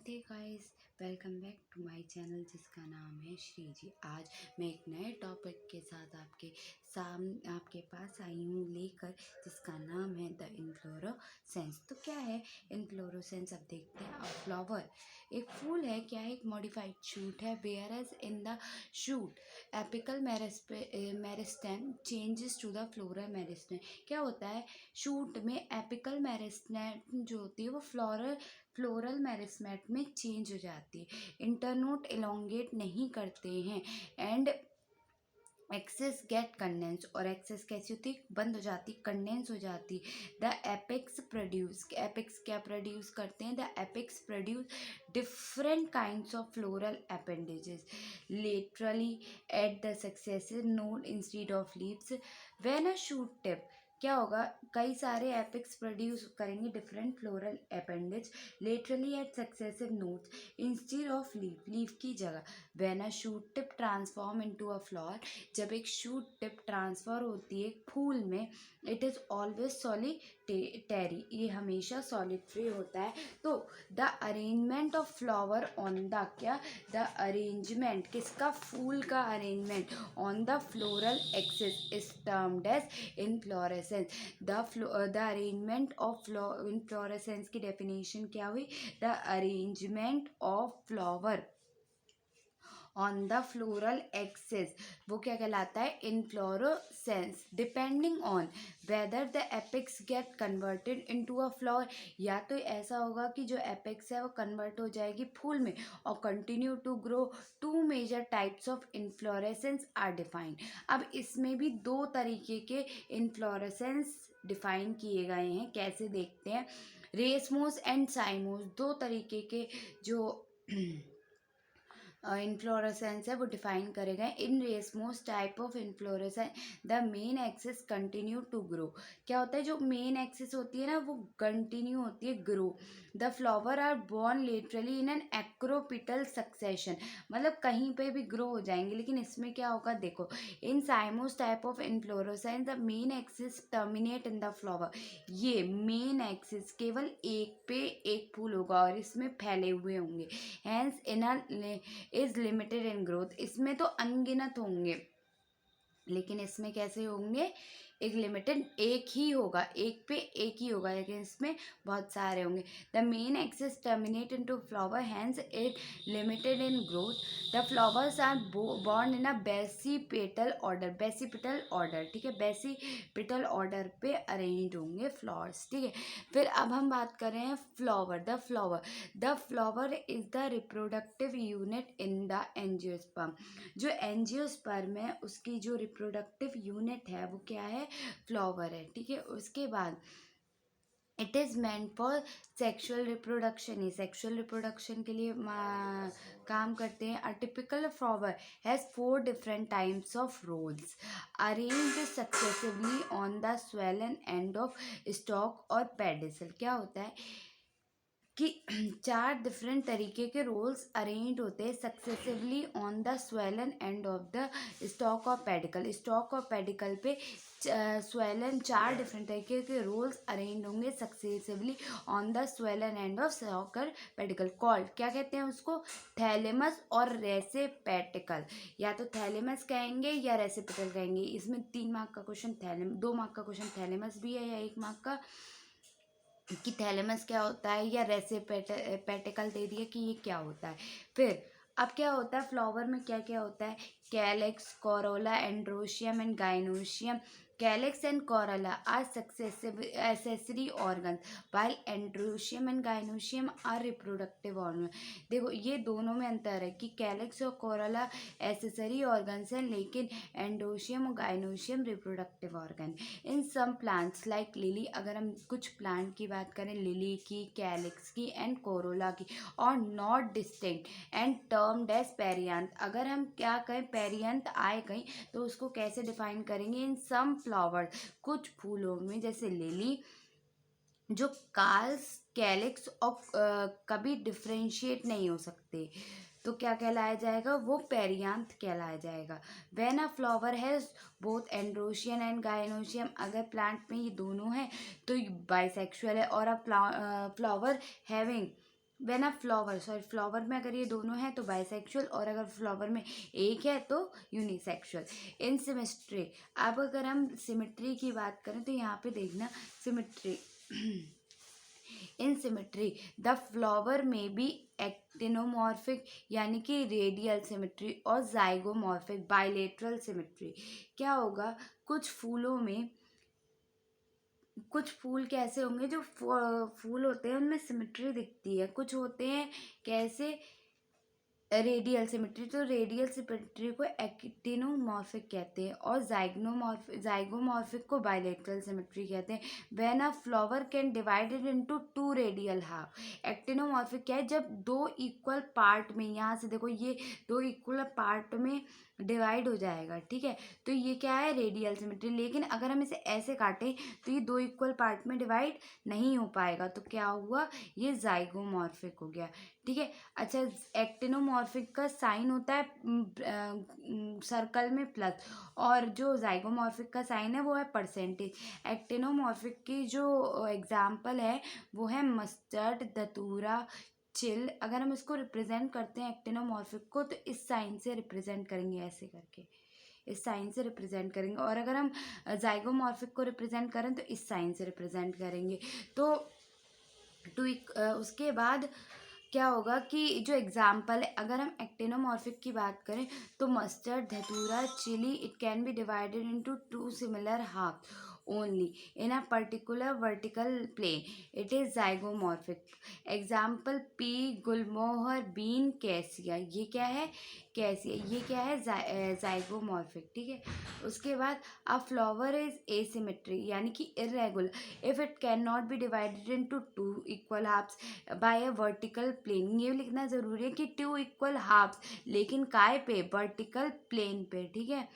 नमस्ते guys, welcome back to my channel जिसका नाम है श्री जी। आज मैं एक नए टॉपिक के साथ आपके पास आई हूँ लेकर, जिसका नाम है द इन्फ्लोरोसेंस। तो क्या है इन्फ्लोरोसेंस? अब देखते हैं। अ फ्लावर एक फूल है, क्या है? एक मॉडिफाइड शूट है। Whereas in the shoot apical meristem changes to the floral meristem. क्या होता है? शूट में एपिकल मेरिस्टेम जो होती है वो फ्लोरल मेरिस्टेम में चेंज हो जाती है। इंटरनोड एलोंगेट नहीं करते हैं एंड एक्सेस गेट कंडेंस। और एक्सेस कैसी होती है? बंद हो जाती, कंडेंस हो जाती। द एपेक्स क्या प्रोड्यूस करते हैं? The apex produce different kinds of floral appendages laterally at the successive node instead of leaves. When a shoot tip क्या होगा? कई सारे एपिक्स प्रोड्यूस करेंगे different floral appendage laterally at successive nodes instead of leaf की जगह। When a shoot tip transform into a flower, जब एक shoot tip transfer होती है फूल में, इट इज़ ऑलवेज सॉलिटेरी, ये हमेशा सॉलिटरी होता है। तो the arrangement of flower on the क्या द अरेंजमेंट किसका? फूल का arrangement on the floral axis is termed as inflorescence. The arrangement of inflorescence की डेफिनेशन क्या हुई? The arrangement of flower on the floral axis, वो क्या कहलाता है? Inflorescence. Depending on whether the apex get converted into a flower, या तो ऐसा होगा कि जो एपेक्स है वो कन्वर्ट हो जाएगी फूल में और continue to grow. Two major types of inflorescence are defined. अब इसमें भी दो तरीके के इनफ्लोरेसेंस डिफाइन किए गए हैं। कैसे? देखते हैं। रेसमोस एंड साइमोस, दो तरीके के जो इनफ्लोरेसेंस है वो डिफाइन करे गए। In racemose type of inflorescence the main axis continue to grow. क्या होता है? जो मेन एक्सिस होती है ना वो कंटिन्यू होती है grow. The flower are borne laterally in an acropetal succession, मतलब कहीं पे भी ग्रो हो जाएंगे। लेकिन इसमें क्या होगा? देखो, in cymose type of inflorescence the main axis terminate in the flower. ये मेन एक्सिस केवल एक पे एक फूल होगा और इसमें फैले हुए होंगे। Hence in is limited in growth, इसमें तो अनगिनत होंगे लेकिन इसमें कैसे होंगे? एक लिमिटेड, एक ही होगा, एक पे एक ही होगा, लेकिन इसमें बहुत सारे होंगे। The main axis terminate into flower, hence it limited in growth. The flowers are borne in a basipetal order, basipetal order, ठीक है, बेसिपिटल ऑर्डर पे अरेंज होंगे फ्लावर्स, ठीक है। फिर अब हम बात कर रहे हैं flower. The flower is the reproductive unit in the angiosperm. जो एंजियोस्पर्म है उसकी जो रिप्रोडक्टिव यूनिट है वो क्या है? फ्लावर है, ठीक है। उसके बाद it is meant for sexual reproduction, ये सेक्सुअल रिप्रोडक्शन के लिए काम करते हैं। A typical flower has 4 different types of whorls arranged successively on the swollen end of stalk और पेडिसल। क्या होता है कि 4 डिफरेंट तरीके के रोल्स अरेंज होते हैं successively on the swollen end of the stock of pedicle. Stock of pedicle पे स्वेलन 4 डिफरेंट तरीके के रोल्स अरेंज होंगे successively on the swollen end of stalk और पेडिकल। कॉल्ड क्या कहते हैं उसको? थैलेमस और रेसिपेटिकल। या तो थैलेमस कहेंगे या रेसिपिटल कहेंगे। इसमें 3 मार्क का क्वेश्चन 2 मार्क का क्वेश्चन थैलेमस भी है या 1 मार्क का कि थैलेमस क्या होता है या रेसिपेटिकल दे दिया कि ये क्या होता है। फिर अब क्या होता है फ्लावर में? क्या क्या होता है? Calyx, corolla, androecium and gynoecium. Calyx and corolla are successive accessory organs while androecium and gynoecium are reproductive organ. देखो ये दोनों में अंतर है कि कैलेक्स और कोरोला एसेसरी ऑर्गन्स हैं लेकिन एंड्रोशियम और गाइनोशियम रिप्रोडक्टिव ऑर्गन। इन सम प्लांट्स लाइक लिली, अगर हम कुछ प्लांट की बात करें, लिली की, कैलिक्स की एंड कोरोला की, और not distinct and termed as perianth. अगर हम क्या कहें? पेरियांथ आए कहीं तो उसको कैसे डिफाइन करेंगे? इन सम फ्लावर्स, कुछ फूलों में जैसे लिली, जो कार्ल्स, कैलिक्स और कभी डिफ्रेंशिएट नहीं हो सकते तो क्या कहलाया जाएगा? वो पेरियांथ कहलाया जाएगा। When a flower has both androecium and gynoecium, अगर प्लांट में ये दोनों हैं तो बाइसेक्सुअल है। और अ flower having when a flower, sorry flower में अगर ये दोनों है तो बाइसेक्सुअल, और अगर फ्लावर में एक है तो यूनिसेक्सुअल। इन सिमेट्री, अब अगर हम सिमेट्री की बात करें तो यहाँ पे देखना symmetry in symmetry the flower में बी एक्टिनोमॉर्फिक यानी कि रेडियल सिमेट्री, और जाइगोमॉर्फिक बाइलेटरल सिमेट्री। क्या होगा, कुछ फूलों में, कुछ फूल कैसे होंगे जो फूल होते हैं उनमें सिमेट्री दिखती है, कुछ होते हैं कैसे, रेडियल सिमेट्री। तो रेडियल सिमेट्री को एक्टिनोमॉर्फिक कहते हैं, और जाइगोमॉर्फिक को बाइलेटरल सिमेट्री कहते हैं। When a flower can divided into to radial half. Actinomorphic क्या है, जब दो इक्वल पार्ट में, यहाँ से देखो ये दो इक्वल पार्ट में डिवाइड हो जाएगा, ठीक है, तो ये क्या है, रेडियल सिमेट्री। लेकिन अगर हम इसे ऐसे काटें तो ये दो इक्वल पार्ट में डिवाइड नहीं हो पाएगा, तो क्या हुआ, ये जाइगोमॉर्फिक हो गया, ठीक है। अच्छा, एक्टिनोमॉर्फिक का साइन होता है सर्कल में प्लस, और जो जाइगोमॉर्फिक का साइन है वो है परसेंटेज। एक्टिनोमॉर्फिक की जो एग्जाम्पल है वो है मस्टर्ड, धतूरा, चिल। अगर हम इसको रिप्रेजेंट करते हैं एक्टिनोमॉर्फिक को तो इस साइन से रिप्रेजेंट करेंगे, ऐसे करके इस साइन से रिप्रेजेंट करेंगे, और अगर हम जाइगोमॉर्फिक को रिप्रेजेंट करें तो इस साइन से रिप्रेजेंट करेंगे। तो उसके बाद क्या होगा कि जो एग्जाम्पल है, अगर हम एक्टिनोमॉर्फिक की बात करें तो mustard, datura, chilli, it can be divided into two similar half only in a particular vertical plane, it is zygomorphic. Example pea, gulmohar, bean, cassia. ये क्या है, कैसिया, ये क्या है, जाइगोमॉर्फिक, ठीक है। उसके बाद अ फ्लावर इज एसिमेट्री यानी कि irregular if it can not be divided into two equal halves by a vertical plane. ये लिखना जरूरी है कि टू इक्वल हाफ्स, लेकिन काय पे, वर्टिकल प्लेन पे, ठीक है,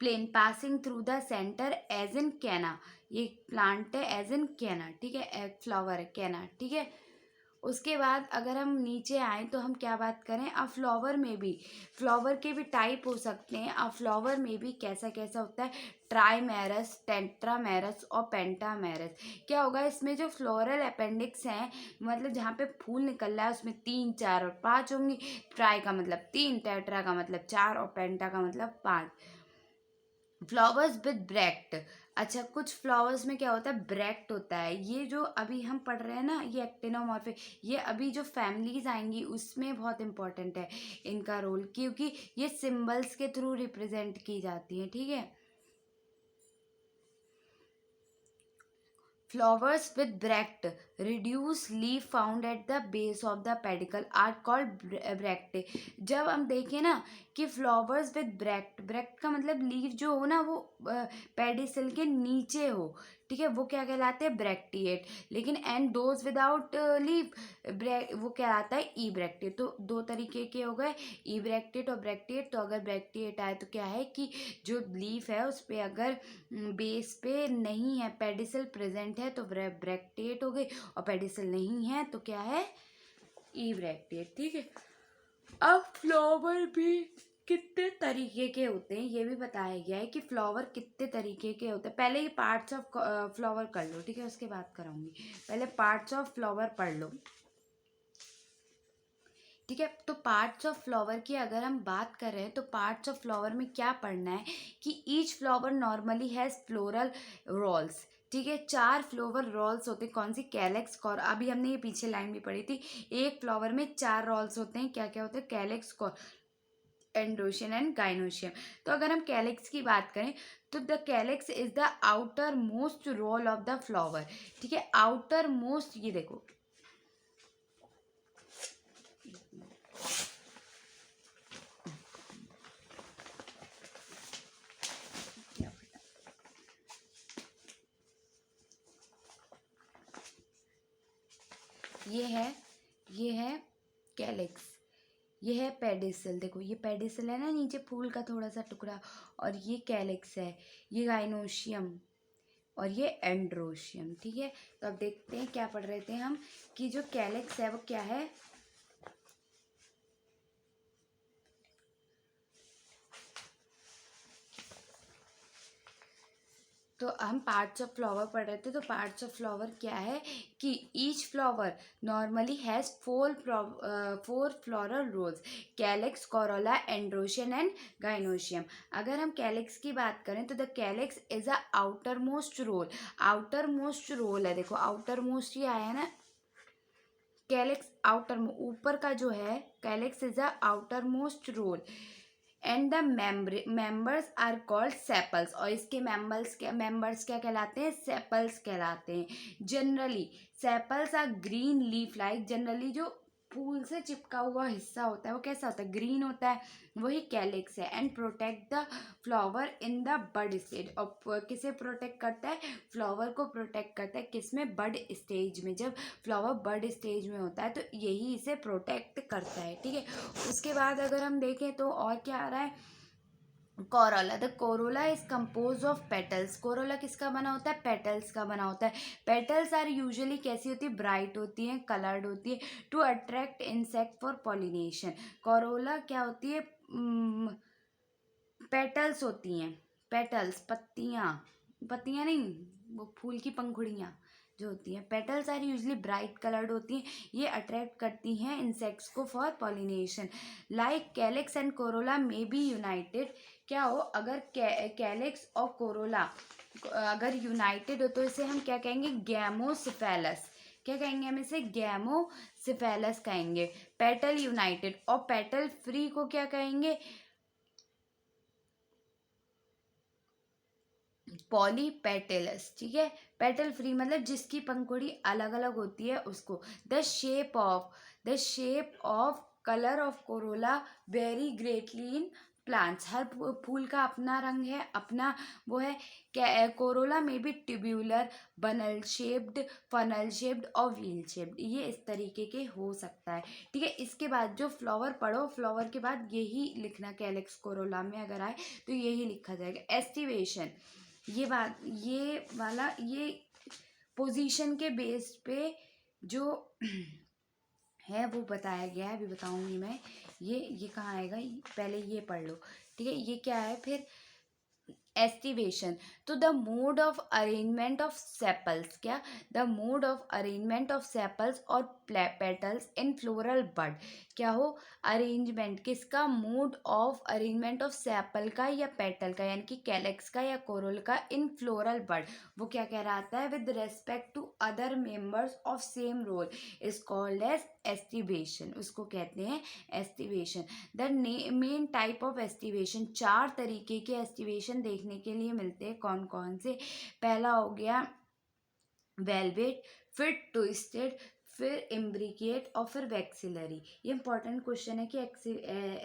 plane passing through the centre as in canna. ये प्लांट है एज इन कैना, ठीक है, एक फ्लावर है कैना, ठीक है। उसके बाद अगर हम नीचे आए तो हम क्या बात करें, अब फ्लावर में भी, फ्लावर के भी टाइप हो सकते हैं। अब फ्लावर में भी कैसा कैसा होता है, ट्राइमेरस, टेट्रामेरस और पेंटामेरस। क्या होगा, इसमें जो फ्लोरल अपेंडिक्स हैं, मतलब जहाँ पे फूल निकल रहा है उसमें 3, 4 और 5 होंगी। ट्राई का मतलब 3, टेट्रा का मतलब 4 और पेंटा का मतलब 5। फ्लावर्स विद ब्रैक्ट, अच्छा कुछ फ्लावर्स में क्या होता है, ब्रैक्ट होता है। ये जो अभी हम पढ़ रहे हैं ना, ये एक्टिनोमॉर्फिक, ये अभी जो फैमिलीज आएंगी उसमें बहुत इंपॉर्टेंट है इनका रोल, क्योंकि ये सिंबल्स के थ्रू रिप्रेजेंट की जाती है, ठीक है। Flowers with bract, reduced leaf found at the base of the pedicle are called bracte। जब हम देखें ना कि फ्लावर्स विद ब्रैक्ट, ब्रैक्ट का मतलब लीफ जो हो ना वो पेडिसल के नीचे हो, ठीक है, वो क्या कहलाते हैं, ब्रैक्टिएट। लेकिन एंड दोज विदाउट लीफ, वो कहलाता है ई ब्रैक्टिएट। तो दो तरीके के हो गए, ई ब्रैक्टिएट और ब्रैक्टिएट। तो अगर ब्रैक्टिएट आए तो क्या है कि जो लीफ है उस पर अगर बेस पे नहीं है, पेडिसल प्रेजेंट है तो ब्रैक्टिएट हो गई, और पेडिसल नहीं है तो क्या है, ई ब्रैक्टिएट, ठीक है। अब फ्लावर भी कितने तरीके के होते हैं ये भी बताया गया है कि फ्लावर कितने तरीके के होते हैं। पहले ही पार्ट्स ऑफ फ्लावर कर लो, ठीक है, उसके बाद कराऊंगी, पहले पार्ट्स ऑफ फ्लावर पढ़ लो, ठीक है। तो पार्ट्स ऑफ फ्लावर की अगर हम बात कर रहे हैं तो पार्ट्स ऑफ फ्लावर में क्या पढ़ना है कि each flower normally has floral whorls, ठीक है। 4 फ्लावर रोल्स होते हैं, कौन सी, कैलेक्स, कॉर, अभी हमने ये पीछे लाइन भी पढ़ी थी। एक फ्लावर में 4 रोल्स होते हैं, क्या क्या होते हैं, कैलेक्स, कॉर, एंड्रोशियम एंड गाइनोशियम। तो अगर हम कैलेक्स की बात करें तो the calyx is the outermost whorl of the flower, ठीक है, आउटर मोस्ट, ये देखो ये है कैलेक्स, ये है पेडिसल, देखो ये पेडिसल है ना, नीचे फूल का थोड़ा सा टुकड़ा, और ये कैलेक्स है, ये गाइनोशियम और ये एंड्रोशियम, ठीक है। तो अब देखते हैं क्या पढ़ रहे थे हम कि जो कैलेक्स है वो क्या है, तो हम पार्ट्स ऑफ फ्लावर पढ़ रहे थे। तो पार्ट्स ऑफ फ्लावर क्या है कि each flower normally has four floral whorls, calyx, corolla, androecium and gynoecium. अगर हम कैलिक्स की बात करें तो the calyx is a outermost whorl. Outermost whorl है, देखो आउटर मोस्ट ही आया है ना, कैलिक्स आउटर ऊपर का जो है, calyx is a outermost whorl and the members are called sepals. और इसके मेंबर्स क्या कहलाते हैं? सेपल्स कहलाते हैं। Generally sepals are green leaf like. Generally जो फूल से चिपका हुआ हिस्सा होता है वो कैसा होता है? ग्रीन होता है, वही कैलिक्स है। And protect the flower in the bud stage. और किसे प्रोटेक्ट करता है? फ्लावर को प्रोटेक्ट करता है, किसमें? बड स्टेज में। जब फ्लावर बड स्टेज में होता है तो यही इसे प्रोटेक्ट करता है, ठीक है। उसके बाद अगर हम देखें तो और क्या आ रहा है? Corolla. The Corolla is compose of petals. Corolla किसका बना होता है? पेटल्स का बना होता है। पेटल्स आर यूजुअली कैसी होती है? ब्राइट होती हैं, कलर्ड होती है, to attract insect for pollination. Corolla क्या होती है? पेटल्स होती हैं, पेटल्स, पत्तियाँ, पत्तियाँ नहीं, वो फूल की पंखुड़ियाँ जो होती हैं। Petals are usually bright coloured होती हैं, ये अट्रैक्ट करती हैं इंसेक्ट्स को for pollination. Like calyx and corolla may be united. क्या हो? अगर कैलिक्स और कोरोला अगर यूनाइटेड हो तो इसे हम क्या कहेंगे? गैमोसिफेलस। क्या कहेंगे हम इसे? गैमोसिफेलस कहेंगे। पेटल यूनाइटेड और पेटल फ्री को क्या कहेंगे? पॉलीपेटलस, ठीक है। पेटल फ्री मतलब जिसकी पंखुड़ी अलग अलग होती है उसको। The shape of colour of corolla vary greatly in plants. हर फूल का अपना रंग है, अपना वो है। कोरोला में भी ट्यूब्यूलर, बनल शेप्ड, फनल शेप्ड और व्हील शेप्ड, ये इस तरीके के हो सकता है, ठीक है। इसके बाद जो फ्लावर पढ़ो, फ्लावर के बाद यही लिखना, कैलिक्स कोरोला में अगर आए तो यही लिखा जाएगा। एस्टिवेशन, ये वाला ये पोजीशन के बेस पे जो है वो बताया गया है, अभी बताऊंगी मैं। ये कहाँ आएगा? पहले ये पढ़ लो, ठीक है। ये क्या है फिर? एस्टिवेशन। तो the mode of arrangement of sepals, क्या? The mode of arrangement of sepals और पेटल्स इन फ्लोरल बड। क्या हो? अरेंजमेंट किसका? Mode of arrangement of sepal का या पेटल का, यानी कि कैलेक्स का या कोरल का, इन फ्लोरल बड। वो क्या कह रहा है? With respect to other members of same whorl is called as aestivation. उसको कहते हैं aestivation. The main type of aestivation, 4 तरीके के एस्टिवेशन देखने के लिए मिलते हैं। कौन कौन से? पहला हो गया वेलवेट, फिर ट्विस्टेड, फिर इम्ब्रिकेट और फिर वैक्सिलरी। ये इंपॉर्टेंट क्वेश्चन है कि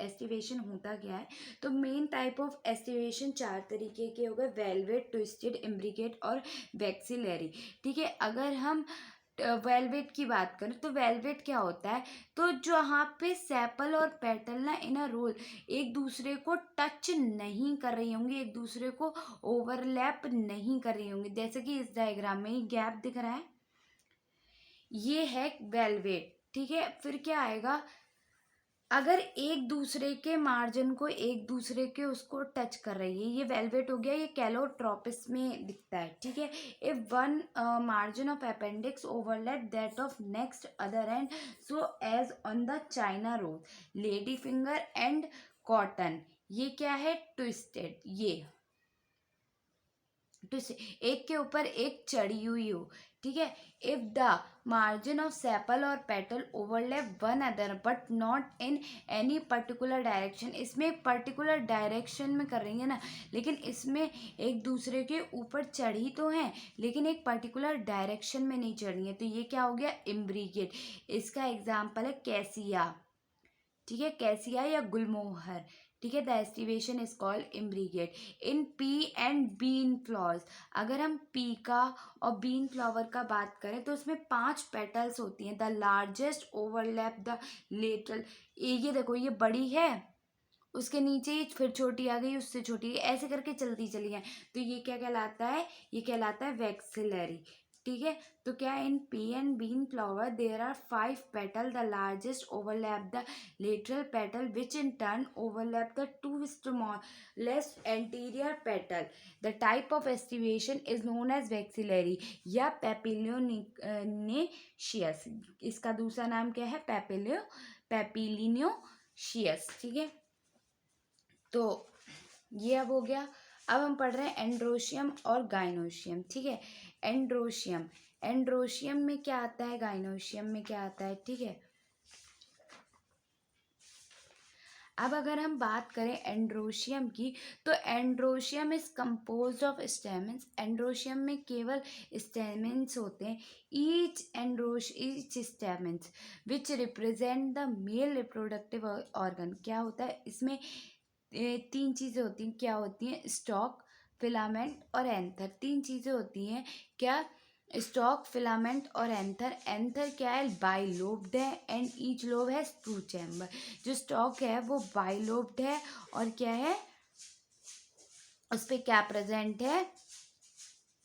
एस्टिवेशन होता क्या है। तो मेन टाइप ऑफ एस्टिवेशन 4 तरीके के हो गए, वेलवेट, ट्विस्टेड, इम्ब्रिकेट और वैक्सिलरी, ठीक है। अगर हम वेलवेट की बात करें तो वेलवेट क्या होता है? तो जहाँ पे सेपल और पेटल ना इन अ रोल एक दूसरे को टच नहीं कर रही होंगी, एक दूसरे को ओवरलैप नहीं कर रही होंगी, जैसे कि इस डायग्राम में ही गैप दिख रहा है, ये है वेलवेट, ठीक है। फिर क्या आएगा? अगर एक दूसरे के मार्जिन को एक दूसरे के उसको टच कर रही है, ये वेलवेट हो गया। ये कैलोट्रोपिस में दिखता है, ठीक है। If one margin of appendix overlap that of next other end, so as on the China rose, lady finger and cotton, ये क्या है? ट्विस्टेड। ये एक के ऊपर एक चढ़ी हुई हो, ठीक है। If the margin of sepal और petal overlap one other but not in any particular direction, इसमें पर्टिकुलर डायरेक्शन में कर रही है ना, लेकिन इसमें एक दूसरे के ऊपर चढ़ी तो है लेकिन एक पर्टिकुलर डायरेक्शन में नहीं चढ़ी है, तो ये क्या हो गया? इम्ब्रिकेट। इसका एग्जाम्पल है कैसिया, ठीक है, कैसिया या गुलमोहर, ठीक है। The aestivation is called imbricate. In pea and bean flowers, अगर हम पी का और बीन फ्लावर का बात करें तो उसमें 5 पेटल्स होती हैं। The largest overlap the lateral, ये देखो ये बड़ी है, उसके नीचे ही फिर छोटी आ गई, उससे छोटी, ऐसे करके चलती चली है, तो ये क्या कहलाता है? ये कहलाता है वैक्सिलरी, ठीक है। तो क्या in pea and bean flower there are 5 petal, the largest overlap the lateral petal which in turn overlap the 2 smallest anterior petal. The type of estivation is known as vexillary या पैपिलियोनेशियस। इसका दूसरा नाम क्या है? पैपिलियोशियस। ठीक है, तो ये अब हो गया। अब हम पढ़ रहे हैं एंड्रोशियम और गाइनोशियम। ठीक है, एंड्रोशियम, एंड्रोशियम में क्या आता है, गाइनोशियम में क्या आता है। ठीक है, अब अगर हम बात करें एंड्रोशियम की, तो androecium is composed of stamens. Androecium में केवल स्टेमेंस होते हैं। Each stamens which represent the male reproductive organ. क्या होता है इसमें? 3 चीज़ें होती हैं। क्या होती हैं? स्टॉक, फिलामेंट और एंथर। 3 चीज़ें होती हैं। क्या? स्टॉक, फिलामेंट और एंथर। एंथर क्या है? बाइलोब्ड है and each lobe has 2 chamber. जो स्टॉक है वो बाइलोब्ड है और क्या है, उस पे क्या प्रेजेंट है?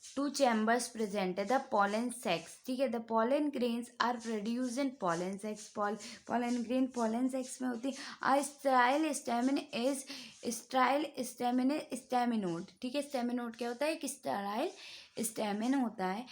2 चैम्बर्स प्रेजेंट है। द पोलन सेक्स, ठीक है, the pollen grains are produce in pollen sacs. Pollen grain pollen sacs में होती है। Style stamen is staminode. ठीक है, स्टेमिनोड क्या होता है? एक स्टाइल स्टेमिन होता है।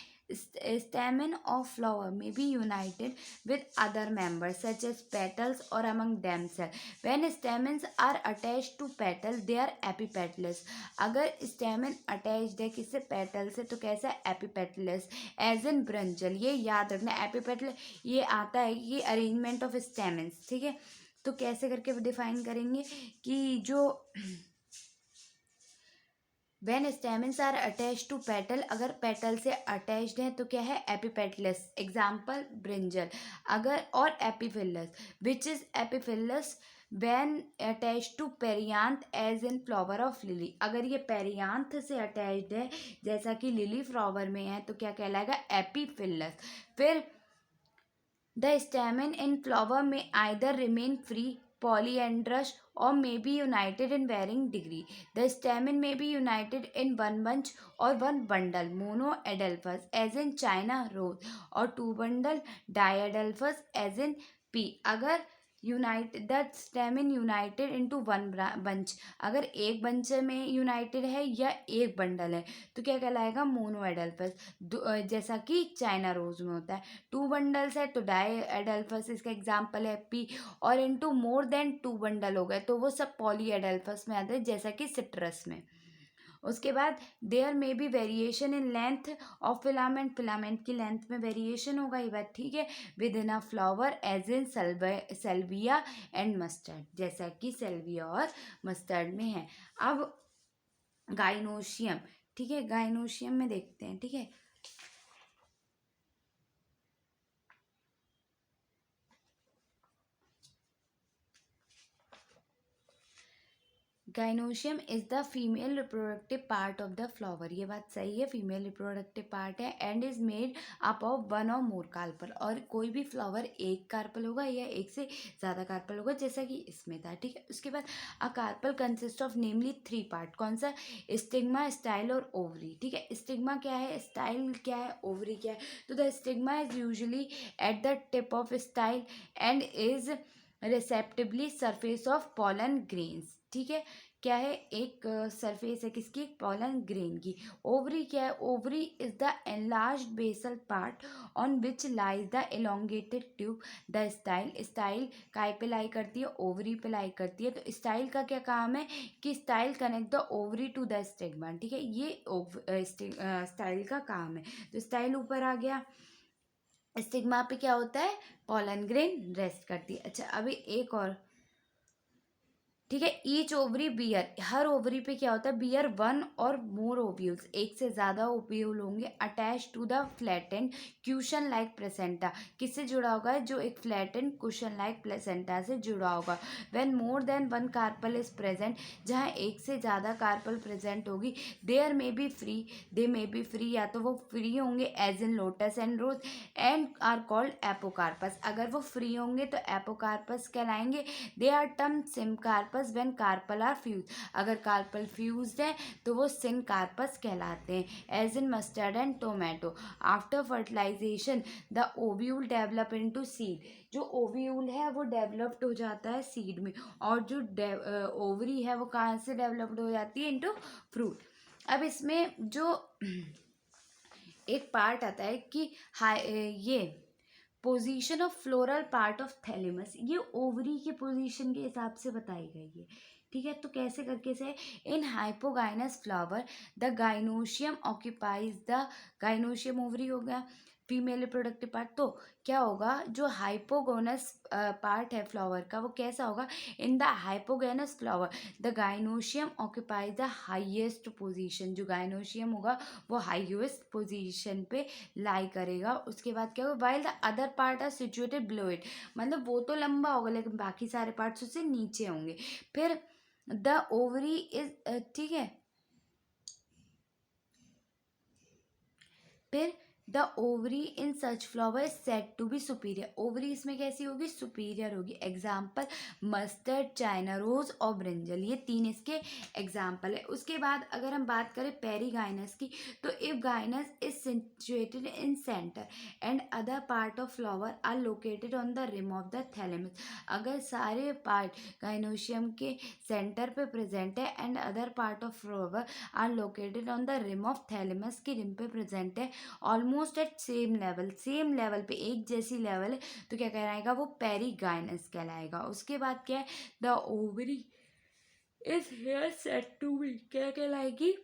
Stamen of flower may be united with other members such as petals or among themselves. When stamens are attached to petal, they are epipetalous. अगर stamen attached है किससे? पेटल से, तो कैसा है? एपिपेटलस। एज इन ब्रंजल, ये याद रखना। एपिपेटल ये आता है, ये अरेंजमेंट ऑफ स्टेमेंस। ठीक है, तो कैसे करके डिफाइन करेंगे कि जो when stamens are attach to petal, अगर पेटल से अटैच्ड है तो क्या है? एपिपेटलस। Example brinjal. अगर और epiphyllous, which is epiphyllous when attach to perianth as in flower of lily. अगर ये पेरियांथ से अटैच्ड है जैसा कि लिली फ्लावर में है तो क्या कहलाएगा? एपिफिलस। फिर द स्टेमन इन फ्लावर में either remain free, polyandrous, or may be united in varying degree. The stamen may be united in one bunch or one bundle, monoadelphous as in China rose, or two bundle, diadelphous as in pea. अगर United the stamen United into one bunch, अगर एक bunch में United है या एक bundle है तो क्या कहलाएगा? मोनोएडल्फस। जैसा कि चाइना रोज में होता है। 2 बंडल्स है तो डाई एडल्फस इसका एग्जाम्पल है पी, और इनटू मोर देन 2 बंडल हो गए तो वो सब पॉली एडल्फस में आते हैं जैसा कि सिट्रस में। उसके बाद there may be variation in length of filament, filament की लेंथ में वेरिएशन होगा, ये बात ठीक है। Within a flower as in salvia and mustard, जैसा कि सेल्विया और मस्टर्ड में है। अब गाइनोशियम, ठीक है, गाइनोशियम में देखते हैं। ठीक है, gynoecium is the female reproductive part of the flower. ये बात सही है, फीमेल रिप्रोडक्टिव पार्ट है। And is made up of one और मोर कार्पल, और कोई भी फ्लावर एक कार्पल होगा या एक से ज़्यादा कार्पल होगा जैसा कि इसमें था। ठीक है, उसके बाद a carpel consist of namely 3 part. कौन सा? स्टिग्मा, स्टाइल और ओवरी। ठीक है, स्टिग्मा क्या है, स्टाइल क्या है, ओवरी क्या है? तो the stigma is usually at the tip of style and is receptively surface of pollen grains. ठीक है, क्या है? एक सरफेस है किसकी? पॉलन ग्रेन की। ओवरी क्या है? Ovary is the enlarged basal part on which lies the elongated tube. The style, style काय पे लाई करती है? ओवरी पे लाई करती है। तो स्टाइल का क्या काम है कि style connect the ovary to the stigma. ठीक है, ये स्टाइल का काम है। तो स्टाइल ऊपर आ गया, स्टिग्मा पे क्या होता है? पॉलन ग्रेन रेस्ट करती है। अच्छा, अभी एक और, ठीक है, ईच ओवरी बियर, हर ओवरी पे क्या होता है? बियर वन और मोर ओव्यूल्स, एक से ज़्यादा ओव्यूल होंगे। Attach to the flattened cushion like placenta, किससे जुड़ा होगा? जो एक फ्लैटेंड क्यूशन लाइक प्लेसेंटा से जुड़ा होगा। When more than one carpel is present, जहाँ एक से ज़्यादा कार्पल प्रेजेंट होगी। There may be free, they may be free, या तो वो फ्री होंगे as in lotus and rose, and are called apocarpous. अगर वो फ्री होंगे तो एपोकार्पस कहलाएंगे। They are term syncarpous carpous when carpel are fuse, अगर कार्पल फ्यूज्ड है तो वो सिनकार्पस कहलाते हैं, as in mustard and tomato. After fertilisation the ovule develop into seed, जो ओव्यूल है वो डेवलप्ड हो जाता है सीड में, और जो ओवरी है वो कहाँ से डेवलप्ड हो जाती है, इनटू फ्रूट। अब इसमें जो एक पार्ट आता है कि ये position of floral part of thalamus, ये ओवरी के पोजीशन के हिसाब से बताई गई है, ठीक है। तो कैसे करके से, in hypogynous flower the gynoecium occupies the, gynoecium ovary हो गया, फीमेल रिप्रोडक्टिव पार्ट। तो क्या होगा, जो हाइपोगोनस पार्ट है फ्लावर का वो कैसा होगा, in the hypogynous flower the gynoecium occupies the highest position, जो गाइनोशियम होगा वो हाईएस्ट पोजीशन पे लाई करेगा। उसके बाद क्या होगा, while the other part are situated below it, मतलब वो तो लंबा होगा लेकिन बाकी सारे पार्ट्स उससे नीचे होंगे। फिर द ओवरी इज, ठीक है, फिर the ovary in such flower is set to be superior, ovary इसमें कैसी होगी, सुपीरियर होगी। एग्जाम्पल मस्टर्ड, चाइना रोज और ब्रिंजल, ये 3 इसके एग्जाम्पल है। उसके बाद अगर हम बात करें पेरीगाइनस की, तो if gynous is situated in centre and other part of flower are located on the rim of the thalamus, अगर सारे पार्ट गाइनोशियम के सेंटर पे प्रेजेंट है and other part of flower are located on the rim of thalamus की rim पे present है, almost at same level, same level पे एक जैसी लेवल है, तो क्या कहलाएगा, वो पेरीगाइनस कहलाएगा। उसके बाद क्या है, the ovary is here set to be, क्या कहलाएगी,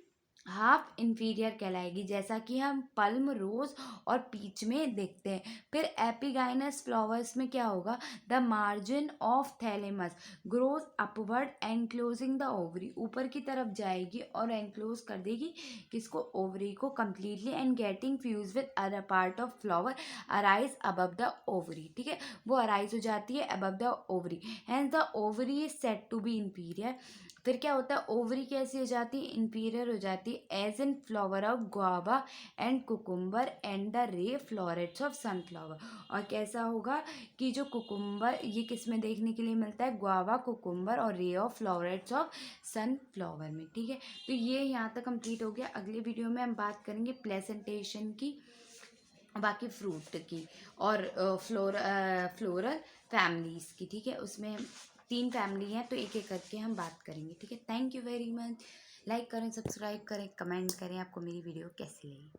हाफ इंफीरियर कहलाएगी, जैसा कि हम पल्म, रोज और पीच में देखते हैं। फिर एपिगाइनस फ्लावर्स में क्या होगा, the margin of thalamus grows upward enclosing the ovary, ऊपर की तरफ जाएगी और एनक्लोज कर देगी किसको, ओवरी को completely, and getting fuse with other part of flower arise above the ovary, ठीक है, वो अराइज हो जाती है above the ovary, hence the ovary is set to be inferior. फिर क्या होता है, ओवरी कैसी हो जाती है, इंफीरियर हो जाती है, as in flower of guava and cucumber and the ray florets of sunflower. और कैसा होगा कि जो कुकुम्बर, ये किस में देखने के लिए मिलता है, गुआवा, कुकुम्बर और ray of florets of sunflower में, ठीक है। तो ये यहाँ तक कंप्लीट हो गया। अगले वीडियो में हम बात करेंगे प्लेसेंटेशन की, बाकी फ्रूट की, और फ्लोरल फैमिलीज़ की, ठीक है। उसमें 3 फैमिली हैं तो एक एक करके हम बात करेंगे, ठीक है। Thank you very much. Like करें, सब्सक्राइब करें, कमेंट करें आपको मेरी वीडियो कैसी लगी।